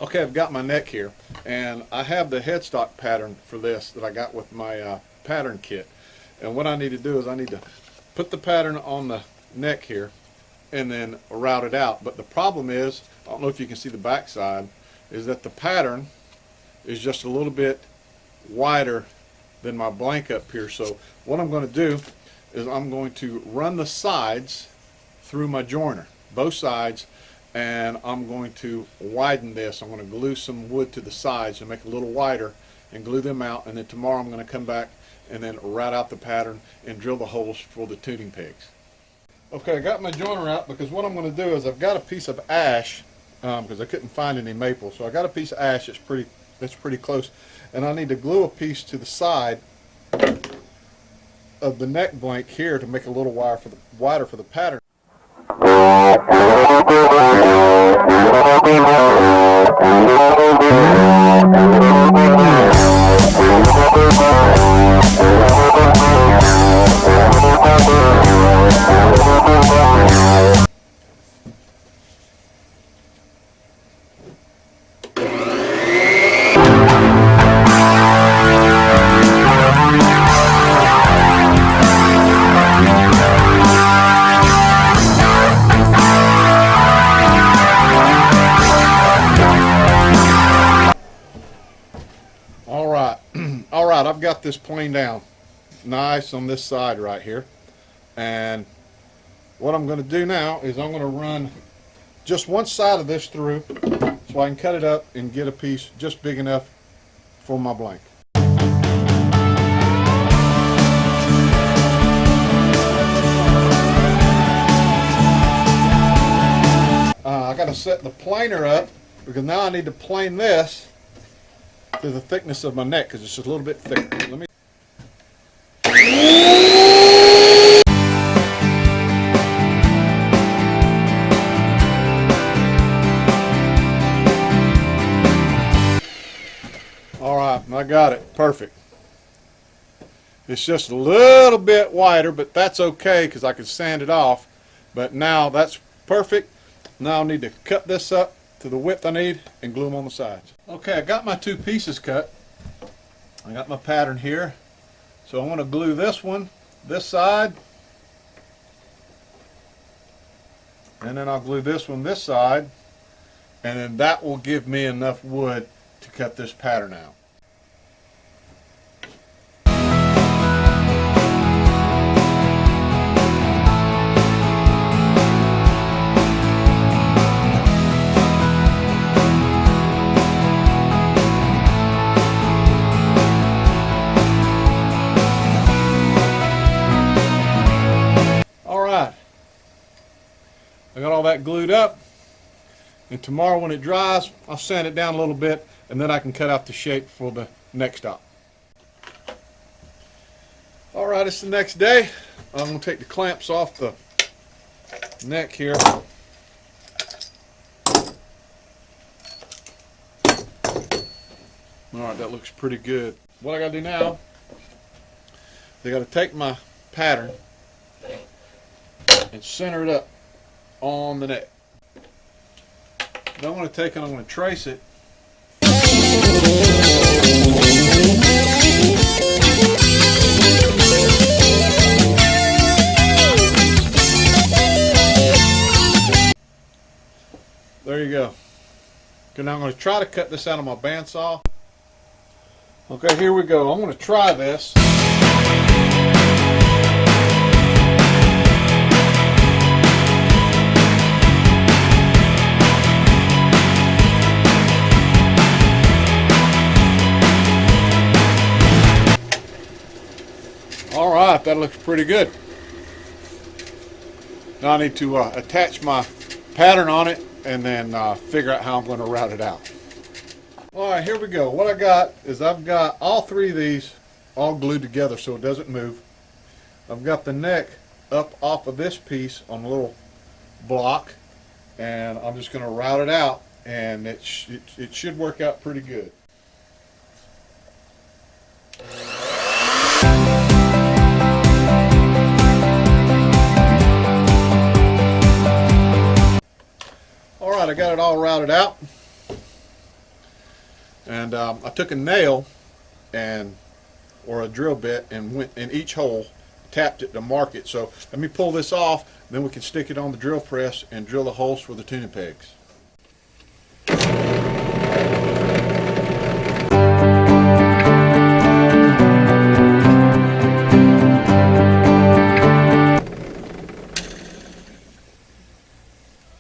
Okay, I've got my neck here, and I have the headstock pattern for this that I got with my pattern kit. And what I need to do is I need to put the pattern on the neck here and then route it out. But the problem is, I don't know if you can see the back side, is that the pattern is just a little bit wider than my blank up here. So what I'm going to do is I'm going to run the sides through my joiner, both sides, and I'm going to widen this. I'm going to glue some wood to the sides and make it a little wider and glue them out, and then tomorrow I'm going to come back and then route out the pattern and drill the holes for the tuning pegs. Okay, I got my joiner out because what I'm going to do is I've got a piece of ash because I couldn't find any maple, so I got a piece of ash that's pretty close, and I need to glue a piece to the side of the neck blank here to make a little wider for the pattern. Alright, I've got this plane down nice on this side right here, and what I'm going to do now is I'm going to run just one side of this through so I can cut it up and get a piece just big enough for my blank. I got to set the planer up because now I need to plane this to the thickness of my neck because it's just a little bit thicker. Let me. All right, I got it. Perfect. It's just a little bit wider, but that's okay because I can sand it off. But now that's perfect. Now I need to cut this up to the width I need and glue them on the sides. Okay, I got my two pieces cut. I got my pattern here. So I want to glue this one, this side, and then I'll glue this one this side, and then that will give me enough wood to cut this pattern out. I got all that glued up, and tomorrow when it dries I'll sand it down a little bit and then I can cut out the shape for the neck stop. Alright, it's the next day. I'm going to take the clamps off the neck here. Alright, that looks pretty good. What I got to do now, I got to take my pattern and center it up on the neck. Then I'm going to take it, I'm going to trace it. There you go. Okay, now I'm going to try to cut this out of my bandsaw. Okay, here we go. I'm going to try this. Alright, that looks pretty good. Now I need to attach my pattern on it and then figure out how I'm going to route it out. Alright, here we go. What I got is I've got all three of these all glued together so it doesn't move. I've got the neck up off of this piece on a little block, and I'm just going to route it out, and it should work out pretty good. Alright, I got it all routed out. And I took a nail and or a drill bit and went in each hole, tapped it to mark it. So let me pull this off, then we can stick it on the drill press and drill the holes for the tuning pegs.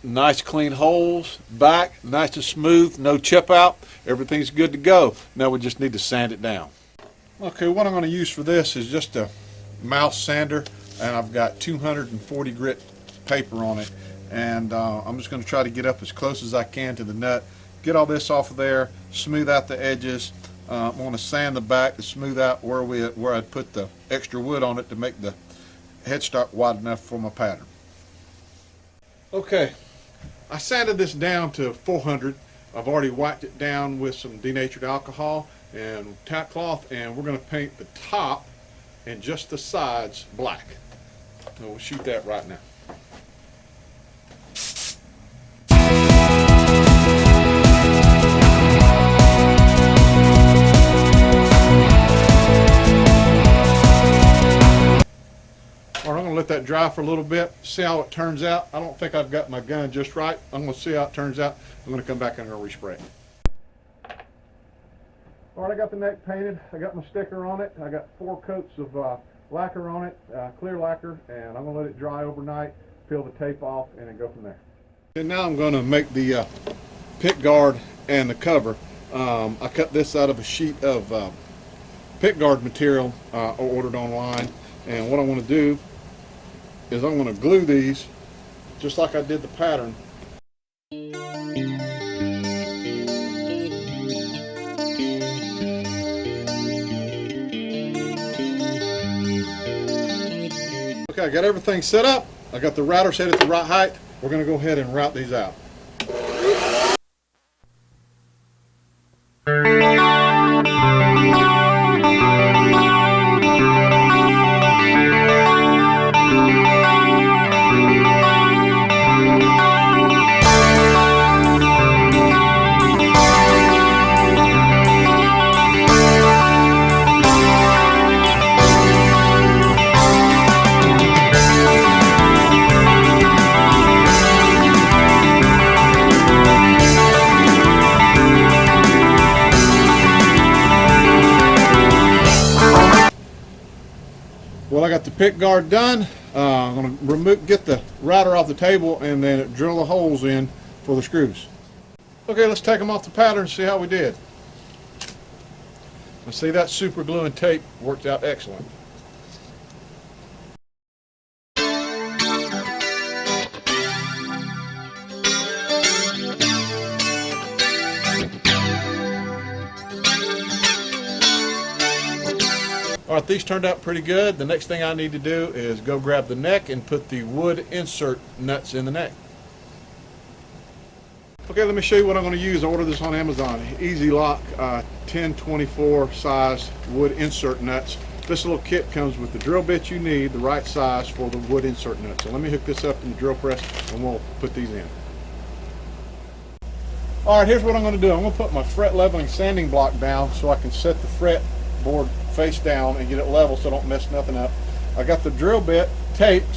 Nice clean holes, back, nice and smooth, no chip out, everything's good to go. Now we just need to sand it down. Okay, what I'm going to use for this is just a mouse sander, and I've got 240 grit paper on it, and I'm just going to try to get up as close as I can to the nut, get all this off of there, smooth out the edges. I'm going to sand the back to smooth out where I'd put the extra wood on it to make the headstock wide enough for my pattern. Okay, I sanded this down to 400. I've already wiped it down with some denatured alcohol and tack cloth, and we're going to paint the top and just the sides black. So we'll shoot that right now. All right, I'm going to let that dry for a little bit, see how it turns out. I don't think I've got my gun just right. I'm going to see how it turns out. I'm going to come back and I'm going to respray it. All right, I got the neck painted. I got my sticker on it. I got 4 coats of lacquer on it, clear lacquer, and I'm going to let it dry overnight, peel the tape off, and then go from there. And now I'm going to make the pick guard and the cover. I cut this out of a sheet of pick guard material I ordered online, and what I want to do is I'm going to glue these just like I did the pattern. Okay, I got everything set up. I got the router set at the right height. We're going to go ahead and route these out. Well, I got the pick guard done. I'm going to get the router off the table and then drill the holes in for the screws. Okay, let's take them off the pattern and see how we did. I see that super glue and tape worked out excellent. All right, these turned out pretty good. The next thing I need to do is go grab the neck and put the wood insert nuts in the neck. Okay, let me show you what I'm going to use. I ordered this on Amazon. Easy Lock 1024 size wood insert nuts. This little kit comes with the drill bit you need, the right size for the wood insert nuts. So let me hook this up in the drill press and we'll put these in. All right, here's what I'm going to do. I'm going to put my fret leveling sanding block down so I can set the fret board face down and get it level so I don't mess nothing up. I got the drill bit taped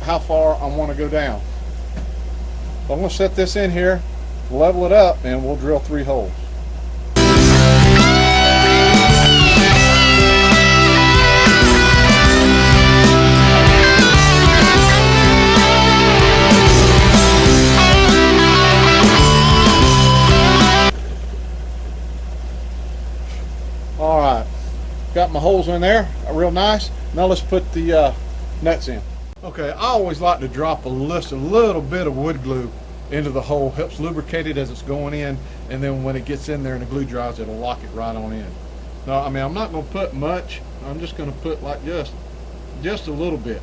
how far I want to go down. So I'm going to set this in here, level it up, and we'll drill 3 holes. All right, got my holes in there, real nice. Now let's put the nuts in. Okay, I always like to drop a little bit of wood glue into the hole. Helps lubricate it as it's going in, and then when it gets in there and the glue dries, it'll lock it right on in. Now, I mean, I'm not going to put much. I'm just going to put like just a little bit,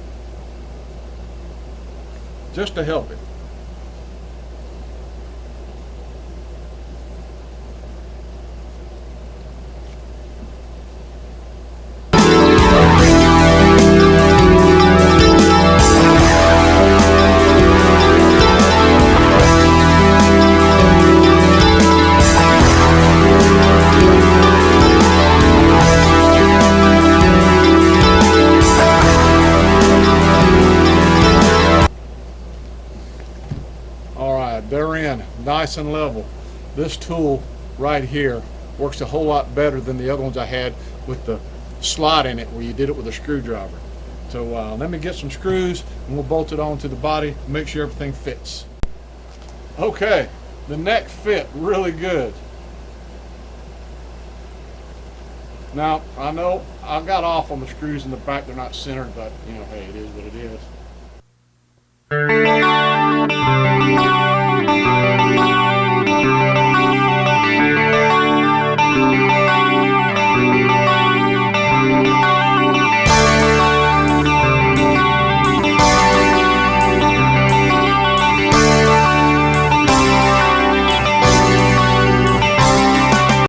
just to help it. nice and level. This tool right here works a whole lot better than the other ones I had with the slot in it where you did it with a screwdriver. So let me get some screws and we'll bolt it onto the body and make sure everything fits. Okay, the neck fit really good. Now, I know I got off on the screws in the back, they're not centered, but you know, hey, it is what it is.